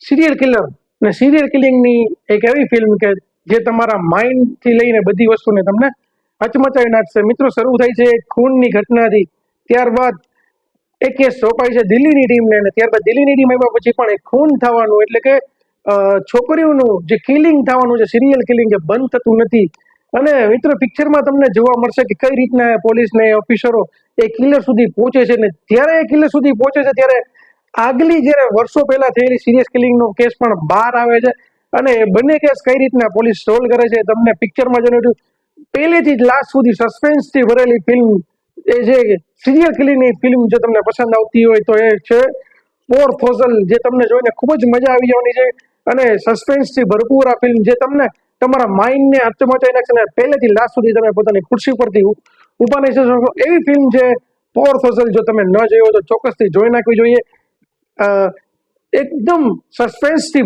Serial killer અને serial કિલિંગની એક એવી ફિલ્મ કે જે તમારા માઇન્ડથી લઈને બધી વસ્તુને તમને હચમચાવી નાખશે. મિત્રો, શરૂ થાય છે ખૂનની ઘટનાથી, ત્યારબાદ એ કેસ સોંપાય છે દિલ્હીની ટીમને, અને ત્યારબાદ દિલ્હીની ટીમ આવ્યા પછી પણ એક ખૂન થવાનું, એટલે કે છોકરીઓનું જે કિલિંગ થવાનું છે, સિરિયલ કિલિંગ, જે બંધ થતું નથી. અને મિત્રો, પિક્ચરમાં તમને જોવા મળશે કે કઈ રીતના પોલીસને ઓફિસરો એ કિલર સુધી પહોંચે છે, ને ત્યારે એ કિલર સુધી પહોંચે છે ત્યારે આગલી જ્યારે વર્ષો પહેલા થયેલી સિરિયસ કિલિંગનો કેસ પણ બહાર આવે છે, અને એ બંને કેસ કઈ રીતના પોલીસ સોલ્વ કરે છે તમને પિક્ચરમાં જોઈને પહેલેથી જ લાસ્ટ સુધી સસ્પેન્સથી ભરેલી ફિલ્મ એ જે સિરિયલ કિલિંગની ફિલ્મ જો તમને પસંદ આવતી હોય તો એ છે પોર ફોઝલ, જે તમને જોઈને ખૂબ જ મજા આવી જવાની છે. અને સસ્પેન્સથી ભરપૂર આ ફિલ્મ જે તમને તમારા માઇન્ડને હચમચાવી નાખશે, અને પહેલેથી લાસ્ટ સુધી તમે પોતાની ખુરશી પરથી ઊભા નહીં થઈ શકો એવી ફિલ્મ છે પોર ફોઝલ. જો તમે ન જોઈ હોય તો ચોક્કસથી જોઈ નાખવી જોઈએ. એકદમ સસ્પેન્સથી